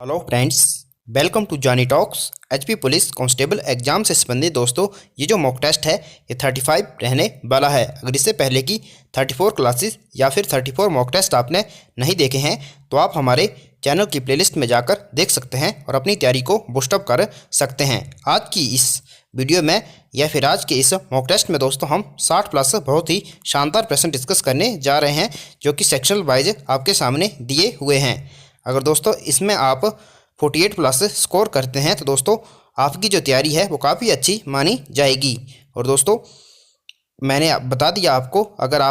Hello friends, welcome to जानी talks. HP police constable exam से संबंधित दोस्तों ये जो मॉक टेस्ट है ये 35 रहने वाला है। अगर इससे पहले की 34 क्लासेस या फिर 34 मॉक टेस्ट आपने नहीं देखे हैं तो आप हमारे चैनल की प्लेलिस्ट में जाकर देख सकते हैं और अपनी तैयारी को बूस्टअप कर सकते हैं। आज की इस वीडियो में या फिर आज के इस मॉक टेस्ट में दोस्तों हम 60 प्लस बहुत ही शानदार प्रश्न डिस्कस करने जा रहे हैं जो कि सेक्शनल वाइज आपके सामने दिए हुए हैं। अगर दोस्तों इसमें आप 48 प्लस स्कोर करते हैं तो दोस्तों आपकी जो तैयारी है वो काफ़ी अच्छी मानी जाएगी। और दोस्तों मैंने बता दिया आपको, अगर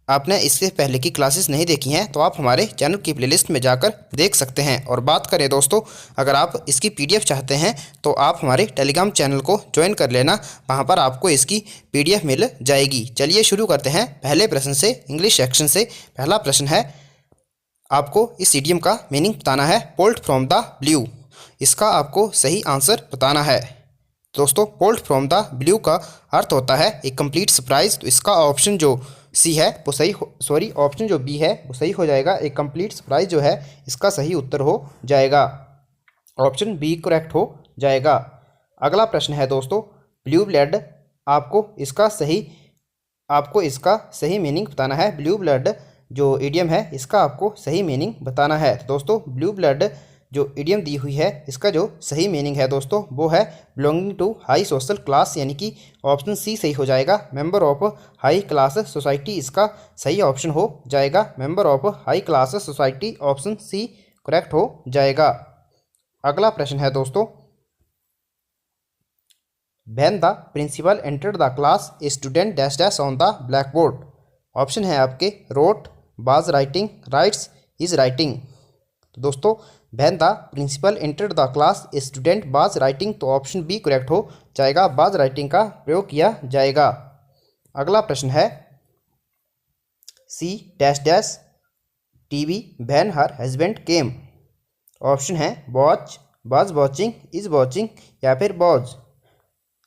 आपने इससे पहले की क्लासेस नहीं देखी हैं तो आप हमारे चैनल की प्लेलिस्ट में जाकर देख सकते हैं। और बात करें दोस्तों, अगर आप इसकी पीडीएफ चाहते हैं तो आप हमारे टेलीग्राम चैनल को ज्वाइन कर लेना, वहां पर आपको इसकी पीडीएफ मिल जाएगी। चलिए शुरू करते हैं पहले प्रश्न से, इंग्लिश सेक्शन से। पहला प्रश्न है, आपको इस इडियम का मीनिंग बताना है। पोल्ट फ्रॉम द ब्लू, इसका आपको सही आंसर बताना है। दोस्तों पोल्ट फ्रॉम द ब्लू का अर्थ होता है एक कंप्लीट सरप्राइज। तो इसका ऑप्शन जो सी है वो सही ऑप्शन जो बी है वो सही हो जाएगा। एक कंप्लीट सरप्राइज जो है इसका सही उत्तर हो जाएगा, ऑप्शन बी करेक्ट हो जाएगा। अगला प्रश्न है दोस्तों, ब्लू ब्लड, आपको इसका सही मीनिंग बताना है। ब्लू ब्लड जो इडियम है इसका आपको सही मीनिंग बताना है। तो दोस्तों ब्लू ब्लड जो इडियम दी हुई है इसका जो सही मीनिंग है दोस्तों वो है belonging to high social class, यानी कि ऑप्शन सी सही हो जाएगा। Member of high class society इसका सही ऑप्शन हो जाएगा। Member of high class society, option C correct हो जाएगा। अगला प्रश्न है दोस्तों, when the principal entered the class a student dash dash on the blackboard. Option है आपके wrote, was writing, writes, is writing. तो दोस्तों when the principal entered the class a student was writing, तो option B correct हो जाएगा। Was writing का प्रयोग किया जाएगा। अगला प्रश्न है, C dash dash TV when her husband came. Option है watch, was watching, is watching या फिर वॉज।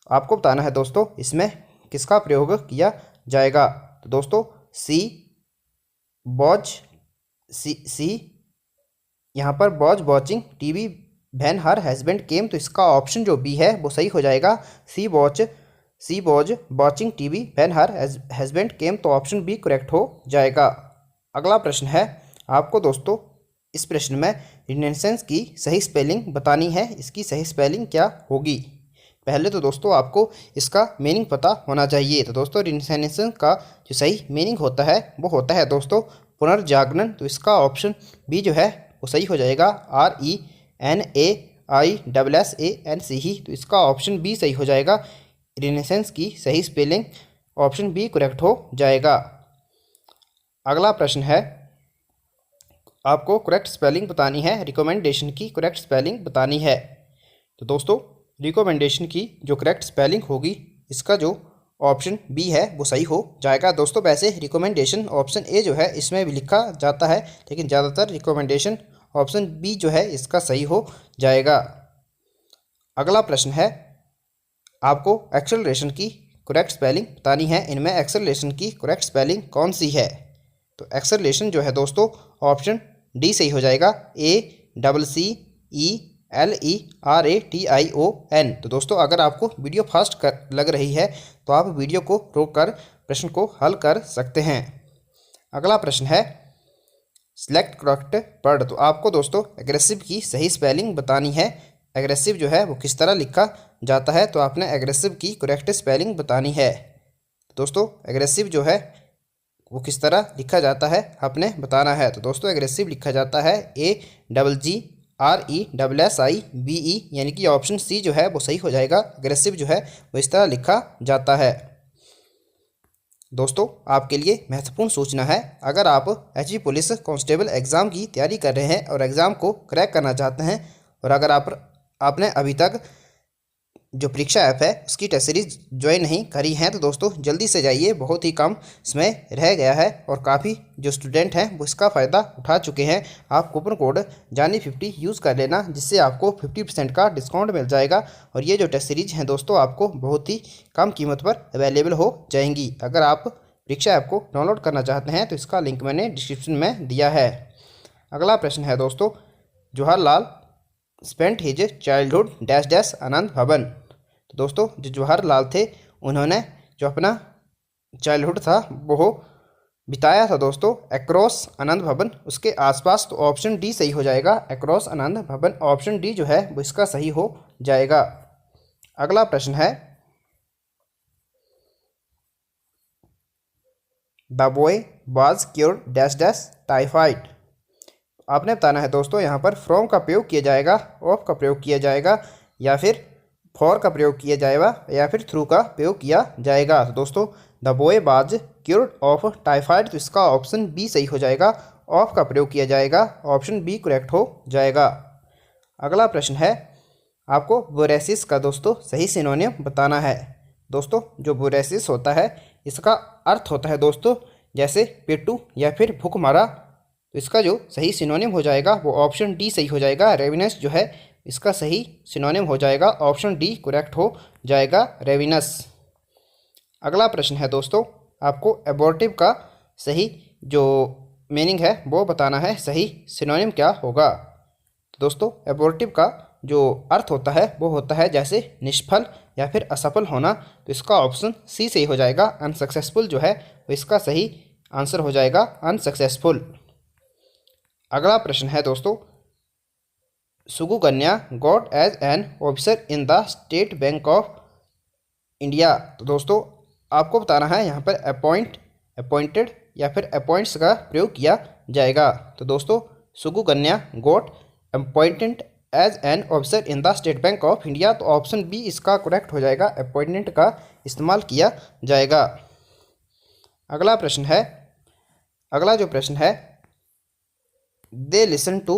आपको बताना है दोस्तों इसमें किसका प्रयोग किया जाएगा। तो दोस्तों सी वॉच, सी यहाँ पर watch watching TV when her husband came, तो इसका ऑप्शन जो बी है वो सही हो जाएगा। C was watching TV when her husband came, तो ऑप्शन बी करेक्ट हो जाएगा। अगला प्रश्न है, आपको दोस्तों इस प्रश्न में रिनेसेंस की सही स्पेलिंग बतानी है। इसकी सही स्पेलिंग क्या होगी? पहले तो दोस्तों आपको इसका मीनिंग पता होना चाहिए। तो दोस्तों रिनेसेंस का जो सही मीनिंग होता है वो होता है दोस्तों पुनर्जागरण। तो इसका ऑप्शन बी जो है वो सही हो जाएगा, RENAISSANCE। तो इसका ऑप्शन बी सही हो जाएगा। रिनेसेंस की सही स्पेलिंग ऑप्शन बी करेक्ट हो जाएगा। अगला प्रश्न है, आपको करेक्ट स्पेलिंग बतानी है, रिकमेंडेशन की करेक्ट स्पेलिंग बतानी है। तो दोस्तों रिकमेंडेशन की जो करेक्ट स्पेलिंग होगी इसका जो ऑप्शन बी है वो सही हो जाएगा। दोस्तों वैसे रिकमेंडेशन ऑप्शन ए जो है इसमें भी लिखा जाता है, लेकिन ज़्यादातर रिकमेंडेशन ऑप्शन बी जो है इसका सही हो जाएगा। अगला प्रश्न है, आपको एक्सेलरेशन की करेक्ट स्पेलिंग बतानी है। इनमें एक्सेलरेशन की करेक्ट स्पेलिंग कौन सी है? तो एक्सेलरेशन जो है दोस्तों ऑप्शन डी सही हो जाएगा, ACCELERATION। तो दोस्तों अगर आपको वीडियो फास्ट लग रही है तो आप वीडियो को रोककर प्रश्न को हल कर सकते हैं। अगला प्रश्न है, सिलेक्ट करेक्ट वर्ड। तो आपको दोस्तों एग्रेसिव की सही स्पेलिंग बतानी है। एग्रेसिव जो है वो किस तरह लिखा जाता है, तो आपने एग्रेसिव की करेक्ट स्पेलिंग बतानी है। दोस्तों एग्रेसिव जो है वो किस तरह लिखा जाता है आपने बताना है। तो दोस्तों एग्रेसिव लिखा जाता है AGGRESSIVE, यानी कि ऑप्शन सी जो है वो सही हो जाएगा। एग्रेसिव जो है वो इस तरह लिखा जाता है। दोस्तों आपके लिए महत्वपूर्ण सूचना है, अगर आप एचपी पुलिस कांस्टेबल एग्ज़ाम की तैयारी कर रहे हैं और एग्ज़ाम को क्रैक करना चाहते हैं, और अगर आपने अभी तक जो परीक्षा ऐप है उसकी टेस्ट सीरीज ज्वाइन नहीं करी है तो दोस्तों जल्दी से जाइए, बहुत ही कम समय रह गया है और काफ़ी जो स्टूडेंट हैं वो इसका फ़ायदा उठा चुके हैं। आप कूपन कोड जानी50 यूज़ कर लेना, जिससे आपको 50% का डिस्काउंट मिल जाएगा। और ये जो टेस्ट सीरीज हैं दोस्तों आपको बहुत ही कम कीमत पर अवेलेबल हो जाएंगी। अगर आप परीक्षा ऐप को डाउनलोड करना चाहते हैं तो इसका लिंक मैंने डिस्क्रिप्शन में दिया है। अगला प्रश्न है दोस्तों, Jawaharlal spent his childhood dash dash Anand Bhawan. तो दोस्तों जो जवाहरलाल थे उन्होंने जो अपना चाइल्डहुड था वो बिताया था दोस्तों एक्रॉस आनंद भवन, उसके आसपास। तो ऑप्शन डी सही हो जाएगा, एक्रॉस आनंद भवन। ऑप्शन डी जो है वो इसका सही हो जाएगा। अगला प्रश्न है, the boy was cured dash dash typhoid. आपने बताना है दोस्तों यहाँ पर फ्रॉम का प्रयोग किया जाएगा, ऑफ का प्रयोग किया जाएगा, या फिर फॉर का प्रयोग किया जाएगा, या फिर थ्रू का प्रयोग किया जाएगा। तो दोस्तों the boy was cured of typhoid, तो इसका ऑप्शन बी सही हो जाएगा, ऑफ का प्रयोग किया जाएगा। ऑप्शन बी करेक्ट हो जाएगा। अगला प्रश्न है, आपको बोरेसिस का दोस्तों सही सिनोनिम बताना है। दोस्तों जो बोरेसिस होता है इसका अर्थ होता है दोस्तों जैसे पेटू या फिर भूखमरा। तो इसका जो सही सिनोनिम हो जाएगा वो ऑप्शन डी सही हो जाएगा, रेविनस जो है इसका सही सिनोनिम हो जाएगा। ऑप्शन डी करेक्ट हो जाएगा, रेविनस। अगला प्रश्न है दोस्तों, आपको एबॉर्टिव का सही जो मीनिंग है वो बताना है, सही सिनोनिम क्या होगा। तो दोस्तों एबॉर्टिव का जो अर्थ होता है वो होता है जैसे निष्फल या फिर असफल होना। तो इसका ऑप्शन सी सही हो जाएगा, अनसक्सेसफुल जो है वो इसका सही आंसर हो जाएगा, अनसक्सेसफुल। अगला प्रश्न है दोस्तों, Sugukanya got as an officer in the State Bank of India. तो दोस्तों आपको बताना है यहाँ पर अपॉइंटेड या फिर अपॉइंट्स का प्रयोग किया जाएगा। तो दोस्तों Sugukanya got appointed as an officer in the State Bank of India. तो ऑप्शन बी इसका करेक्ट हो जाएगा, अपॉइंटमेंट का इस्तेमाल किया जाएगा। अगला प्रश्न है, अगला जो प्रश्न है, दे लिसन टू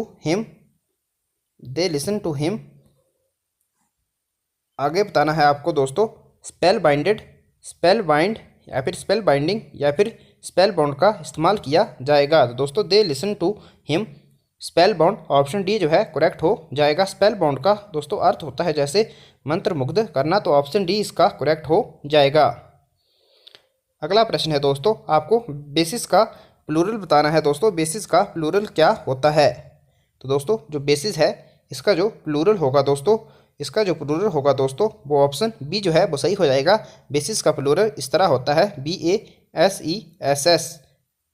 हिम। आगे बताना है आपको दोस्तों स्पेल बाइंड या फिर स्पेल बाइंडिंग या फिर स्पेल बाउंड का इस्तेमाल किया जाएगा। तो दोस्तों they listen to him spellbound, option D जो है करेक्ट हो जाएगा। स्पेल बाउंड का दोस्तों अर्थ होता है जैसे मंत्र मुग्ध करना। तो ऑप्शन डी इसका करेक्ट हो जाएगा। अगला प्रश्न है दोस्तों, आपको बेसिस का प्लूरल बताना है। दोस्तों बेसिस का प्लूरल क्या होता है। तो दोस्तों जो बेसिस है इसका जो प्लूरल होगा दोस्तों, इसका जो प्लूरल होगा दोस्तों वो ऑप्शन बी जो है वो सही हो जाएगा। बेसिस का प्लूरल इस तरह होता है,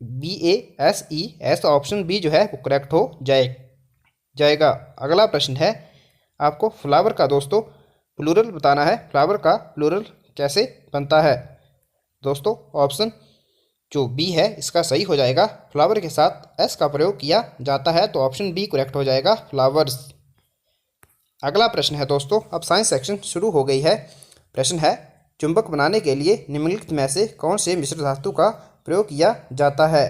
BASES। ऑप्शन बी जो है वो करेक्ट हो जाएगा। अगला प्रश्न है, आपको फ्लावर का दोस्तों प्लूरल बताना है। फ्लावर का प्लूरल कैसे बनता है। दोस्तों ऑप्शन जो बी है इसका सही हो जाएगा, फ्लावर के साथ एस का प्रयोग किया जाता है। तो ऑप्शन बी करेक्ट हो जाएगा, फ्लावर्स। अगला प्रश्न है दोस्तों, अब साइंस सेक्शन शुरू हो गई है। प्रश्न है, चुंबक बनाने के लिए निम्नलिखित में से कौन से मिश्र धातु का प्रयोग किया जाता है।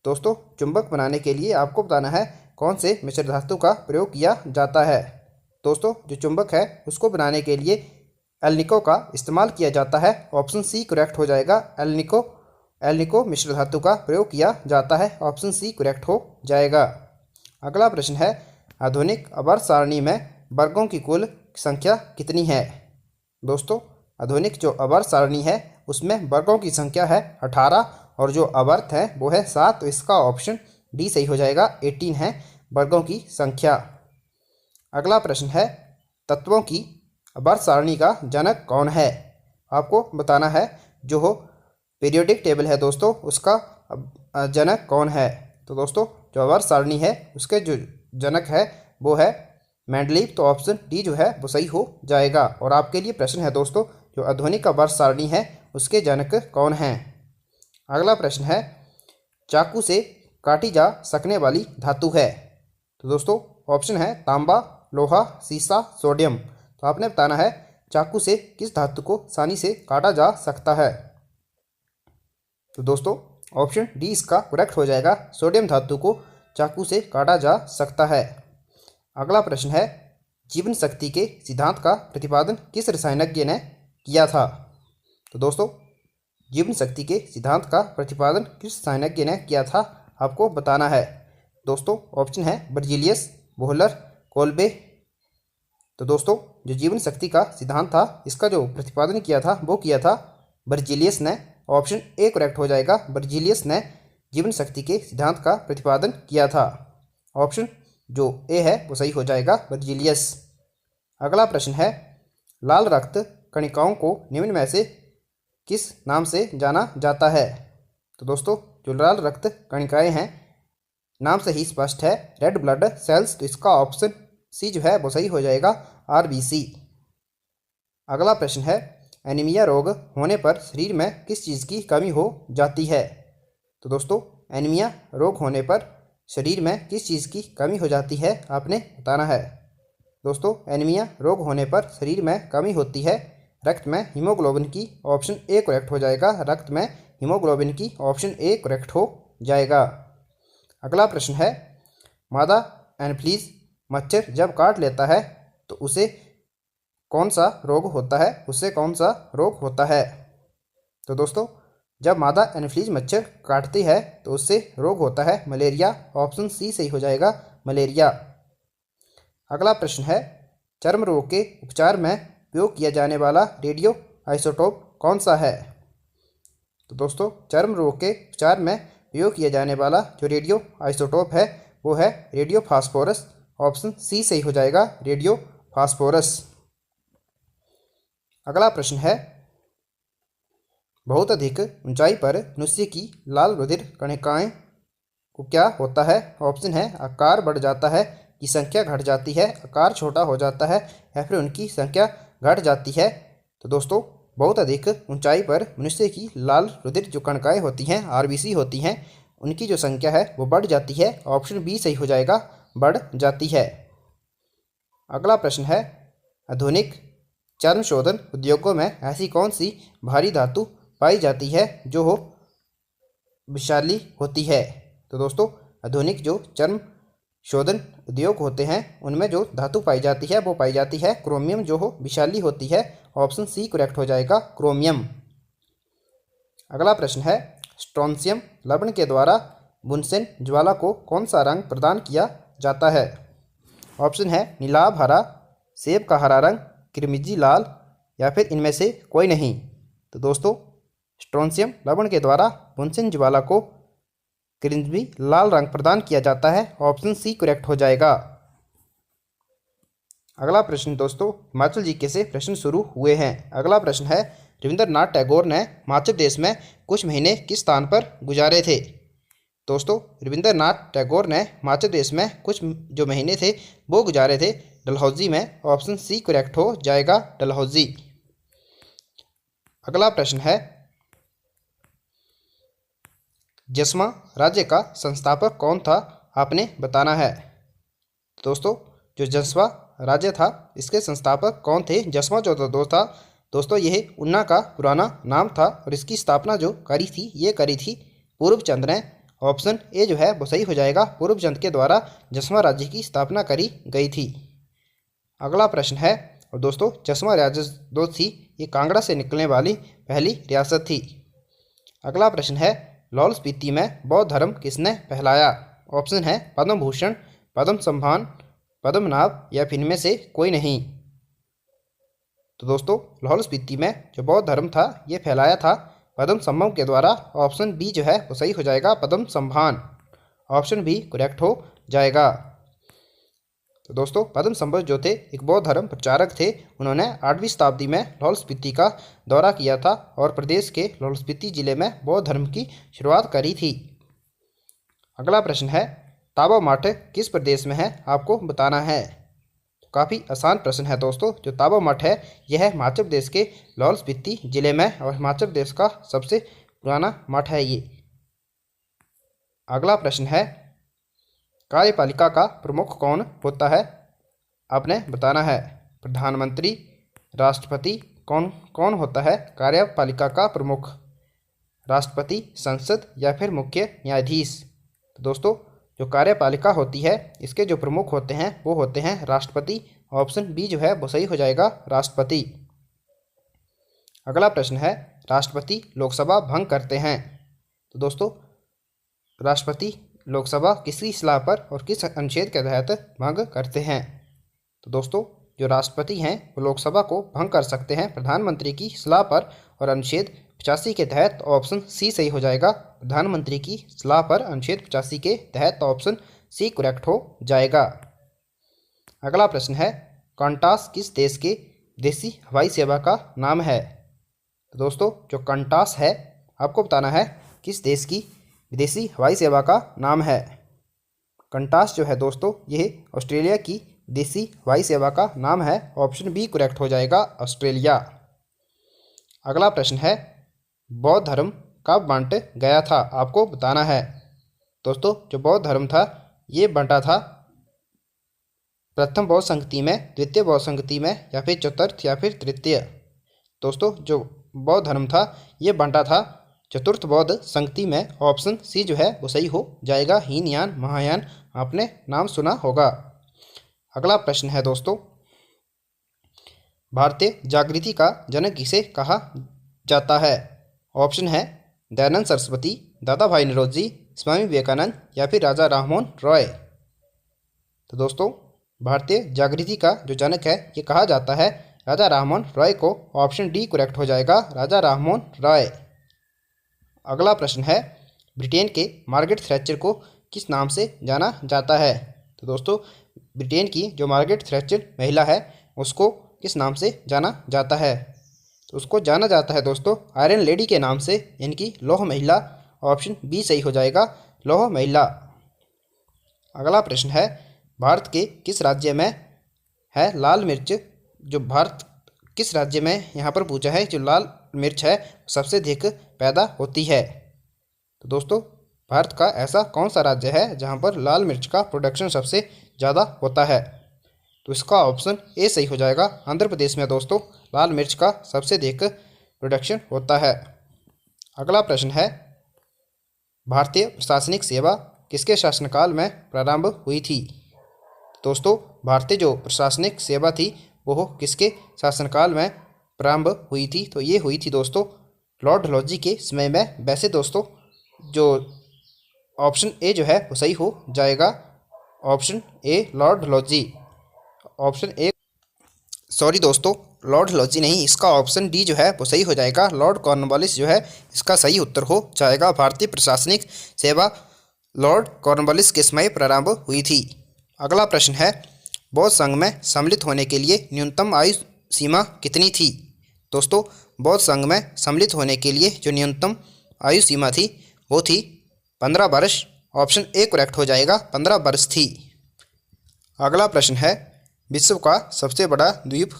दोस्तों चुंबक बनाने के लिए आपको बताना है कौन से मिश्र धातु का प्रयोग किया जाता है। दोस्तों जो चुंबक है उसको बनाने के लिए एल्निको का इस्तेमाल किया जाता है। ऑप्शन सी करेक्ट हो जाएगा, एल्निको मिश्र धातु का प्रयोग किया जाता है। ऑप्शन सी करेक्ट हो जाएगा। अगला प्रश्न है, आधुनिक आवर्त सारणी में वर्गों की कुल संख्या कितनी है। दोस्तों आधुनिक जो आवर्त सारणी है उसमें वर्गों की संख्या है 18 और जो आवर्त है वो है 7। तो इसका ऑप्शन डी सही हो जाएगा, 18 है वर्गों की संख्या। अगला प्रश्न है, तत्वों की आवर्त सारणी का जनक कौन है। आपको बताना है जो हो पीरियोडिक टेबल है दोस्तों उसका जनक कौन है। तो दोस्तों जो आवर्त सारणी है उसके जो जनक है वो है मेंडलीव। तो ऑप्शन डी जो है वो सही हो जाएगा। और आपके लिए प्रश्न है दोस्तों, जो आधुनिक आवर्त सारणी है उसके जनक कौन हैं। अगला प्रश्न है, चाकू से काटी जा सकने वाली धातु है। तो दोस्तों ऑप्शन है तांबा, लोहा, सीसा, सोडियम। तो आपने बताना है चाकू से किस धातु को आसानी से काटा जा सकता है। तो दोस्तों ऑप्शन डी इसका करेक्ट हो जाएगा, सोडियम धातु को चाकू से काटा जा सकता है। अगला प्रश्न है, जीवन शक्ति के सिद्धांत का प्रतिपादन किस रसायनज्ञ ने किया था। तो दोस्तों जीवन शक्ति के सिद्धांत का प्रतिपादन किस रसायनज्ञ ने किया था आपको बताना है। दोस्तों ऑप्शन है बर्जीलियस, बोहलर, कोल्बे। तो दोस्तों जो जीवन शक्ति का सिद्धांत था इसका जो प्रतिपादन किया था वो किया था बर्जीलियस ने। ऑप्शन ए करेक्ट हो जाएगा, बर्जीलियस ने जीवन शक्ति के सिद्धांत का प्रतिपादन किया था। ऑप्शन जो ए है वो सही हो जाएगा, वर्जिलियस। अगला प्रश्न है, लाल रक्त कणिकाओं को निम्न में से किस नाम से जाना जाता है? तो दोस्तों जो लाल रक्त कणिकाएं हैं, नाम से ही स्पष्ट है, रेड ब्लड सेल्स। तो इसका ऑप्शन सी जो है वो सही हो जाएगा, आरबीसी। अगला प्रश्न है, एनीमिया रोग होने पर शरीर में किस चीज़ की कमी हो जाती है? तो दोस्तों एनीमिया रोग होने पर शरीर में किस चीज़ की कमी हो जाती है, आपने बताना है। दोस्तों एनीमिया रोग होने पर शरीर में कमी होती है रक्त में हीमोग्लोबिन की, ऑप्शन ए करेक्ट हो जाएगा। रक्त में हीमोग्लोबिन की, ऑप्शन ए करेक्ट हो जाएगा। अगला प्रश्न है, मादा एनफ्लीज मच्छर जब काट लेता है तो उसे कौन सा रोग होता है? उससे कौन सा रोग होता है? तो दोस्तों जब मादा एनफ्लीज मच्छर काटती है तो उससे रोग होता है मलेरिया, ऑप्शन सी सही हो जाएगा, मलेरिया। अगला प्रश्न है, चर्म रोग के उपचार में उपयोग किया जाने वाला रेडियो आइसोटोप कौन सा है? तो दोस्तों चर्म रोग के उपचार में उपयोग किया जाने वाला जो रेडियो आइसोटोप है वो है रेडियो फास्फोरस, ऑप्शन सी सही हो जाएगा, रेडियो फास्फोरस। अगला प्रश्न है, बहुत अधिक ऊंचाई पर मनुष्य की लाल रुधिर कणिकाएं को क्या होता है? ऑप्शन है, आकार बढ़ जाता है, की संख्या घट जाती है, आकार छोटा हो जाता है, या फिर उनकी संख्या घट जाती है। तो दोस्तों बहुत अधिक ऊंचाई पर मनुष्य की लाल रुधिर जो कणिकाएं होती हैं, आरबीसी होती हैं, उनकी जो संख्या है वो बढ़ जाती है, ऑप्शन बी सही हो जाएगा, बढ़ जाती है। अगला प्रश्न है, आधुनिक चर्म शोधन उद्योगों में ऐसी कौन सी भारी धातु पाई जाती है जो हो विषाली होती है? तो दोस्तों आधुनिक जो चर्म शोधन उद्योग होते हैं उनमें जो धातु पाई जाती है वो पाई जाती है क्रोमियम, जो हो विषाली होती है, ऑप्शन सी करेक्ट हो जाएगा, क्रोमियम। अगला प्रश्न है, स्ट्रोंशियम लवण के द्वारा बुनसेन ज्वाला को कौन सा रंग प्रदान किया जाता है? ऑप्शन है, नीलाभ हरा, सेब का हरा रंग, क्रिमिजी लाल, या फिर इनमें से कोई नहीं। तो दोस्तों स्ट्रोंशियम लवण के द्वारा बुनसेन ज्वाला को क्रिमिजी लाल रंग प्रदान किया जाता है, ऑप्शन सी करेक्ट हो जाएगा। अगला प्रश्न दोस्तों, हिमाचल जीके से प्रश्न शुरू हुए हैं। अगला प्रश्न है, रविंद्रनाथ टैगोर ने हिमाचल प्रदेश में कुछ महीने किस स्थान पर गुजारे थे? दोस्तों रविंद्रनाथ टैगोर ने हिमाचल प्रदेश में कुछ जो महीने थे वो गुजारे थे डलहौजी में, ऑप्शन सी करेक्ट हो जाएगा, डलहौजी। अगला प्रश्न है, जसवा राज्य का संस्थापक कौन था? आपने बताना है। दोस्तों जो जसवा राज्य था इसके संस्थापक कौन थे? जसवा जो था दोस्तों यह उन्ना का पुराना नाम था और इसकी स्थापना जो करी थी ये करी थी पूर्वचंद ने, ऑप्शन ए जो है वो सही हो जाएगा, पूर्वचंद के द्वारा जसवा राज्य की स्थापना करी गई थी। अगला प्रश्न है, और दोस्तों जसवा राज्य जो थी ये कांगड़ा से निकलने वाली पहली रियासत थी। अगला प्रश्न है, लाहौल स्पीति में बौद्ध धर्म किसने फैलाया? ऑप्शन है, पद्म भूषण, पद्म सम्मान, पद्मनाभ, या फिर इनमें से कोई नहीं। तो दोस्तों लाहौल स्पीति में जो बौद्ध धर्म था ये फैलाया था पद्म सम्भव के द्वारा, ऑप्शन बी जो है वो सही हो जाएगा, पद्म सम्मान, ऑप्शन बी करेक्ट हो जाएगा। तो दोस्तों पद्म सम्भव जो थे एक बौद्ध धर्म प्रचारक थे, उन्होंने 8वीं शताब्दी में लाहौल स्पीति का दौरा किया था और प्रदेश के लाहौल स्पीति जिले में बौद्ध धर्म की शुरुआत करी थी। अगला प्रश्न है, ताबा मठ किस प्रदेश में है? आपको बताना है। तो काफ़ी आसान प्रश्न है दोस्तों, जो ताबा मठ है यह है हिमाचल प्रदेश के लाहौल स्पीति जिले में और हिमाचल प्रदेश का सबसे पुराना मठ है ये। अगला प्रश्न है, कार्यपालिका का प्रमुख कौन होता है? आपने बताना है। प्रधानमंत्री, राष्ट्रपति, कौन कौन होता है कार्यपालिका का प्रमुख? राष्ट्रपति, संसद, या फिर मुख्य न्यायाधीश? तो दोस्तों जो कार्यपालिका होती है इसके जो प्रमुख होते हैं वो होते हैं राष्ट्रपति, ऑप्शन बी जो है वो सही हो जाएगा, राष्ट्रपति। अगला प्रश्न है, राष्ट्रपति लोकसभा भंग करते हैं। तो दोस्तों राष्ट्रपति लोकसभा किसकी सलाह पर और किस अनुच्छेद के तहत भंग करते हैं? तो दोस्तों जो राष्ट्रपति हैं वो लोकसभा को भंग कर सकते हैं प्रधानमंत्री की सलाह पर और अनुच्छेद 85 के तहत, ऑप्शन सी सही हो जाएगा, प्रधानमंत्री की सलाह पर अनुच्छेद 85 के तहत, ऑप्शन सी करेक्ट हो जाएगा। अगला प्रश्न है, कंटास किस देश के विदेशी हवाई सेवा का नाम है? तो दोस्तों जो कंटास है आपको बताना है किस देश की विदेशी हवाई सेवा का नाम है। कंटास जो है दोस्तों यह ऑस्ट्रेलिया की विदेशी हवाई सेवा का नाम है। ऑप्शन बी करेक्ट हो जाएगा, ऑस्ट्रेलिया। अगला प्रश्न है, बौद्ध धर्म कब बांट गया था? आपको बताना है। दोस्तों जो बौद्ध धर्म था ये बांटा था प्रथम बौद्ध संगति में, द्वितीय बौद्ध संगति में, या फिर चतुर्थ या फिर तृतीय। दोस्तों जो बौद्ध धर्म था ये बांटा था चतुर्थ बौद्ध संगति में। ऑप्शन सी जो है वो सही हो जाएगा, हीनयान महायान आपने नाम सुना होगा। अगला प्रश्न है दोस्तों, भारतीय जागृति का जनक किसे कहा जाता है? ऑप्शन है दयानंद सरस्वती, दादा भाई नौरोजी, स्वामी विवेकानंद, या फिर राजा राममोहन रॉय। तो दोस्तों भारतीय जागृति का जो जनक है ये कहा जाता है राजा राममोहन रॉय को। ऑप्शन डी करेक्ट हो जाएगा, राजा राममोहन रॉय। अगला प्रश्न है, ब्रिटेन के मार्गरेट थैचर को किस नाम से जाना जाता है? तो दोस्तों ब्रिटेन की जो मार्गरेट थैचर महिला है उसको किस नाम से जाना जाता है? तो उसको जाना जाता है दोस्तों आयरन लेडी के नाम से, इनकी लौह महिला। ऑप्शन बी सही हो जाएगा, लौह महिला। अगला प्रश्न है, भारत के किस राज्य में है लाल मिर्च? जो भारत किस राज्य में यहाँ पर पूछा है जो लाल मिर्च है सबसे अधिक पैदा होती है? तो दोस्तों भारत का ऐसा कौन सा राज्य है जहाँ पर लाल मिर्च का प्रोडक्शन सबसे ज़्यादा होता है? तो इसका ऑप्शन ए सही हो जाएगा, आंध्र प्रदेश में दोस्तों लाल मिर्च का सबसे अधिक प्रोडक्शन होता है। अगला प्रश्न है, भारतीय प्रशासनिक सेवा किसके शासनकाल में प्रारंभ हुई थी? दोस्तों भारतीय जो प्रशासनिक सेवा थी वो किसके शासनकाल में प्रारंभ हुई थी? तो ये हुई थी दोस्तों लॉर्ड डलहौजी के समय में। वैसे दोस्तों जो ऑप्शन ए जो है वो सही हो जाएगा, option A Lord Dalhousie. Option A sorry दोस्तों लॉर्ड डलहौजी नहीं, इसका ऑप्शन डी जो है वो सही हो जाएगा, लॉर्ड कॉर्नवालिस जो है इसका सही उत्तर हो जाएगा। भारतीय प्रशासनिक सेवा लॉर्ड कॉर्नवालिस के समय प्रारंभ हुई थी। अगला प्रश्न है, बौद्ध संघ में सम्मिलित होने के लिए न्यूनतम आयु सीमा कितनी थी? दोस्तों बौद्ध संघ में सम्मिलित होने के लिए जो न्यूनतम आयु सीमा थी वो थी 15 वर्ष। ऑप्शन ए करेक्ट हो जाएगा, 15 वर्ष थी। अगला प्रश्न है, विश्व का सबसे बड़ा द्वीप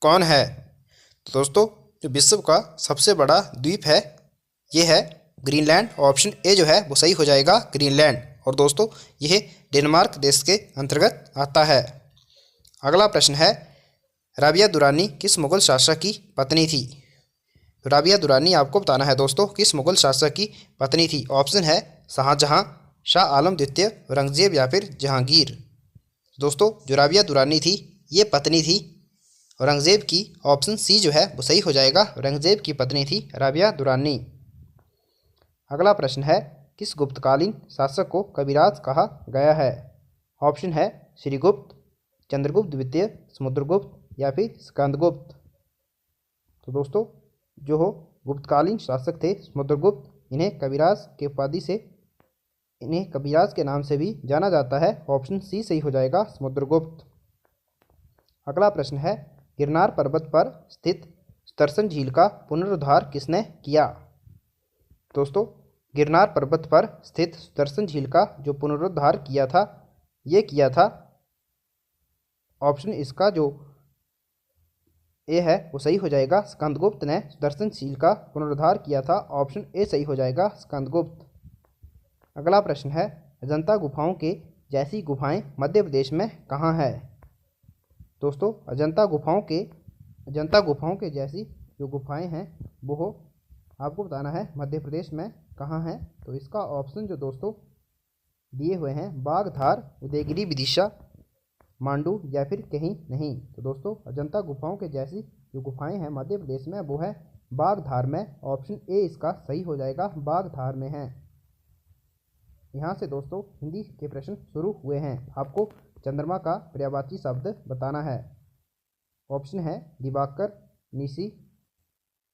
कौन है? तो दोस्तों जो विश्व का सबसे बड़ा द्वीप है ये है ग्रीनलैंड। ऑप्शन ए जो है वो सही हो जाएगा, ग्रीनलैंड। और दोस्तों यह डेनमार्क देश के अंतर्गत आता है। अगला प्रश्न है, राबिया दुरानी किस मुगल शासक की पत्नी थी? तो राबिया दुरानी आपको बताना है दोस्तों किस मुगल शासक की पत्नी थी। ऑप्शन है शाहजहां, शाह आलम द्वितीय, औरंगजेब, या फिर जहांगीर। दोस्तों जो राबिया दुरानी थी ये पत्नी थी औरंगजेब की। ऑप्शन सी जो है वो सही हो जाएगा, औरंगजेब की पत्नी थी राबिया दुरानी। अगला प्रश्न है, किस गुप्तकालीन शासक को कविराज कहा गया है? ऑप्शन है श्रीगुप्त, चंद्रगुप्त द्वितीय, समुद्रगुप्त, या फिर स्कंदगुप्त। तो दोस्तों जो हो गुप्तकालीन शासक थे समुद्रगुप्त, इन्हें कविराज के उपाधि से, इन्हें कविराज के नाम से भी जाना जाता है। ऑप्शन सी सही हो जाएगा, समुद्रगुप्त। अगला प्रश्न है, गिरनार पर्वत पर स्थित सुदर्शन झील का पुनरुद्धार किसने किया? दोस्तों गिरनार पर्वत पर स्थित सुदर्शन झील का जो पुनरुद्धार किया था ये किया था, ऑप्शन इसका जो ए है वो सही हो जाएगा, स्कंदगुप्त ने सुदर्शन झील का पुनरुद्धार किया था। ऑप्शन ए सही हो जाएगा, स्कंदगुप्त। अगला प्रश्न है, अजंता गुफाओं के जैसी गुफाएं मध्य प्रदेश में कहाँ है? दोस्तों अजंता गुफाओं के जैसी जो गुफाएं हैं वो आपको बताना है मध्य प्रदेश में कहाँ है। तो इसका ऑप्शन जो दोस्तों दिए हुए हैं बागधार, उदयगिरी, विदिशा, मांडू, या फिर कहीं नहीं। तो दोस्तों अजंता गुफाओं के जैसी जो गुफाएं हैं मध्य प्रदेश में वो है बागधार में। ऑप्शन ए इसका सही हो जाएगा, बागधार में है। यहाँ से दोस्तों हिंदी के प्रश्न शुरू हुए हैं। आपको चंद्रमा का पर्यायवाची शब्द बताना है। ऑप्शन है दिवाकर, निशी,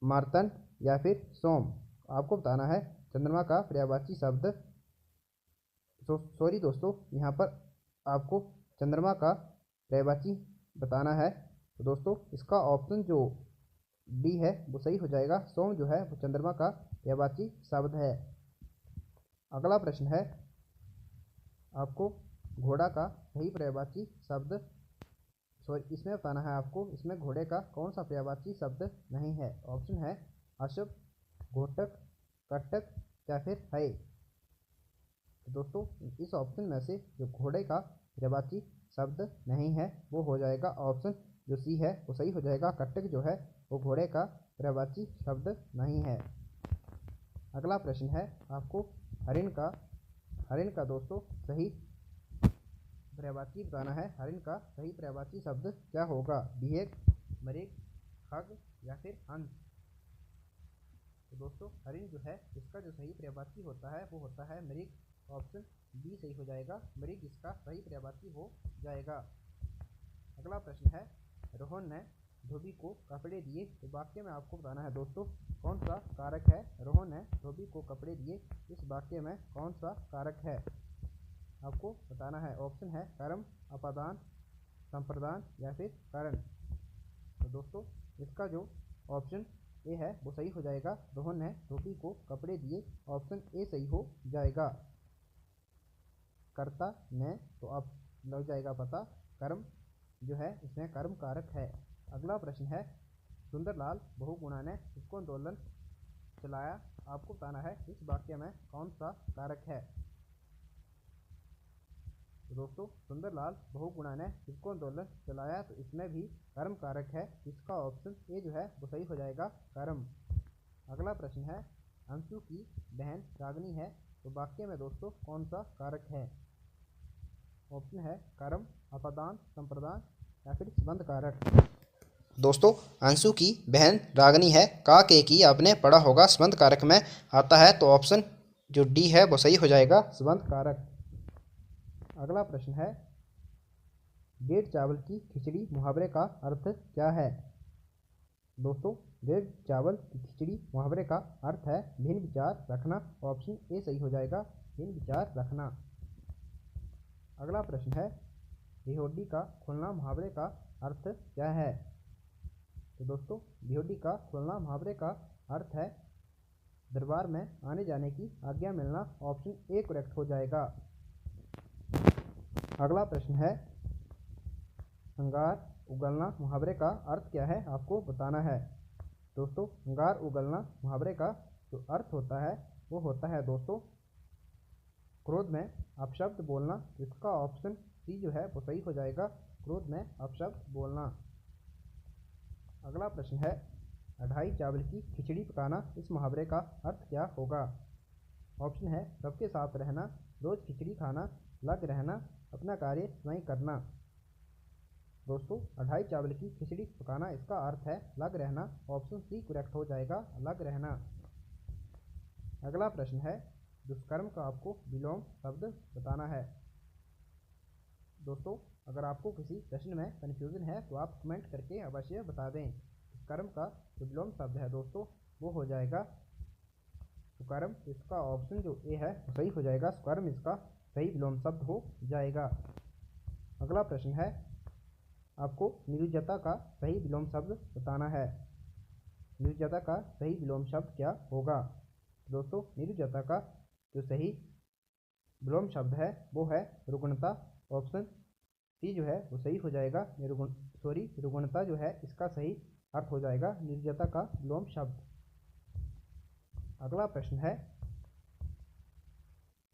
मार्तंड, या फिर सोम। आपको बताना है चंद्रमा का पर्यायवाची शब्द। सॉरी दोस्तों यहाँ पर आपको चंद्रमा का पर्यायवाची बताना है। तो दोस्तों इसका ऑप्शन जो डी है वो सही हो जाएगा। सोम जो है वो चंद्रमा का पर्यायवाची शब्द है। अगला प्रश्न है आपको घोड़ा का सही पर्यायवाची शब्द, सॉरी इसमें बताना है आपको इसमें घोड़े का कौन सा पर्यायवाची शब्द नहीं है। ऑप्शन है अशुभ, घोटक, कटक या फिर है। तो दोस्तों इस ऑप्शन में से जो घोड़े का पर्यायवाची शब्द नहीं है वो हो जाएगा ऑप्शन जो सी है वो सही हो जाएगा। कटक जो है वो घोड़े का पर्यायवाची शब्द नहीं है। अगला प्रश्न है आपको हरिण का दोस्तों सही पर्यायवाची बताना है। हरिण का सही पर्यायवाची शब्द क्या होगा। बिहेक, मृग, खग या फिर हंस। तो दोस्तों हरिण जो है इसका जो सही पर्यायवाची होता है वो होता है मृग। ऑप्शन बी सही हो जाएगा, मृग इसका सही पर्यायवाची हो जाएगा। अगला प्रश्न है रोहन ने धोबी को कपड़े दिए। तो वाक्य में आपको बताना है दोस्तों कौन सा कारक है। रोहन ने धोबी को कपड़े दिए, इस वाक्य में कौन सा कारक है आपको बताना है। ऑप्शन है कर्म, अपादान, संप्रदान या फिर कारण। तो दोस्तों इसका जो ऑप्शन ए है वो सही हो जाएगा। रोहन ने धोबी को कपड़े दिए, ऑप्शन ए सही हो जाएगा। कर्ता ने तो आप लग जाएगा पता, कर्म जो है इसमें कर्म कारक है। अगला प्रश्न है सुंदरलाल बहुगुणा ने इसको आंदोलन चलाया। आपको बताना है इस वाक्य में कौन सा कारक है। तो दोस्तों सुंदरलाल बहुगुणा ने इसको आंदोलन चलाया, तो इसमें भी कर्म कारक है। इसका ऑप्शन ए जो है वो सही हो जाएगा, कर्म। अगला प्रश्न है अंशु की बहन रागनी है। तो वाक्य में दोस्तों कौन सा कारक है। ऑप्शन है कर्म, अपादान, संप्रदान या फिर संबंध कारक। दोस्तों अंशु की बहन रागनी है, का के की आपने पढ़ा होगा, संबंध कारक में आता है। तो ऑप्शन जो डी है वो सही हो जाएगा, संबंध कारक। अगला प्रश्न है डेढ़ चावल की खिचड़ी मुहावरे का अर्थ क्या है। दोस्तों डेढ़ चावल की खिचड़ी मुहावरे का अर्थ है भिन्न विचार रखना। ऑप्शन ए सही हो जाएगा, भिन्न विचार रखना। अगला प्रश्न है बिहोडी का खुलना मुहावरे का अर्थ क्या है। तो दोस्तों बिहोडी का खुलना मुहावरे का अर्थ है दरबार में आने जाने की आज्ञा मिलना। ऑप्शन ए करेक्ट हो जाएगा। अगला प्रश्न है अंगार उगलना मुहावरे का अर्थ क्या है, आपको बताना है। दोस्तों अंगार उगलना मुहावरे का जो अर्थ होता है वो होता है दोस्तों क्रोध में अपशब्द बोलना। इसका ऑप्शन सी जो है वो सही हो जाएगा, क्रोध में अपशब्द बोलना। अगला प्रश्न है अढ़ाई चावल की खिचड़ी पकाना, इस मुहावरे का अर्थ क्या होगा। ऑप्शन है सबके साथ रहना, रोज खिचड़ी खाना, लग रहना, अपना कार्य स्वयं करना। दोस्तों अढ़ाई चावल की खिचड़ी पकाना इसका अर्थ है लग रहना। ऑप्शन सी करेक्ट हो जाएगा, लग रहना। अगला प्रश्न है दुष्कर्म का आपको विलोम शब्द बताना है। दोस्तों अगर आपको किसी प्रश्न में कन्फ्यूजन है तो आप कमेंट करके अवश्य बता दें। दुष्कर्म का जो विलोम शब्द है दोस्तों वो हो जाएगा सुकर्म। इसका ऑप्शन जो ए है सही हो जाएगा, सुकर्म इसका सही विलोम शब्द हो जाएगा। अगला प्रश्न है आपको निर्जता का सही विलोम शब्द बताना है। निर्जता का सही विलोम शब्द क्या होगा। दोस्तों निर्जता का जो सही विलोम शब्द है वो है रुग्णता। ऑप्शन सी जो है वो सही हो जाएगा, रुग्णता जो है इसका सही अर्थ हो जाएगा निर्जता का विलोम शब्द। अगला प्रश्न है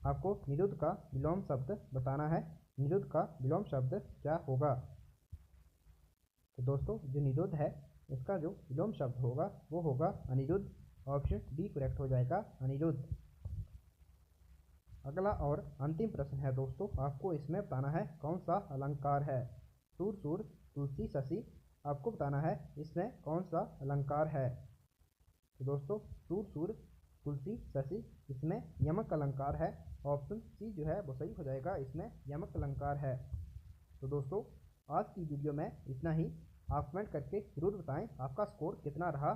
आपको निरुद्ध का विलोम शब्द बताना है। निरुद्ध का विलोम शब्द क्या होगा। तो दोस्तों जो निरुद्ध है इसका जो विलोम शब्द होगा वो होगा अनिरुद्ध। ऑप्शन डी करेक्ट हो जाएगा, अनिरुद्ध। अगला और अंतिम प्रश्न है दोस्तों, आपको इसमें बताना है कौन सा अलंकार है। सूर सूर तुलसी शशि, आपको बताना है इसमें कौन सा अलंकार है। तो दोस्तों सूर सूर तुलसी शशि इसमें यमक अलंकार है। ऑप्शन सी जो है वो सही हो जाएगा, इसमें यमक अलंकार है। तो दोस्तों आज की वीडियो में इतना ही। आप कमेंट करके जरूर बताएं आपका स्कोर कितना रहा,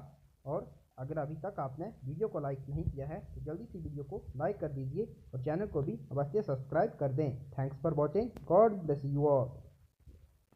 और अगर अभी तक आपने वीडियो को लाइक नहीं किया है तो जल्दी से वीडियो को लाइक कर दीजिए और चैनल को भी अवश्य सब्सक्राइब कर दें। Thanks for watching, God bless you all.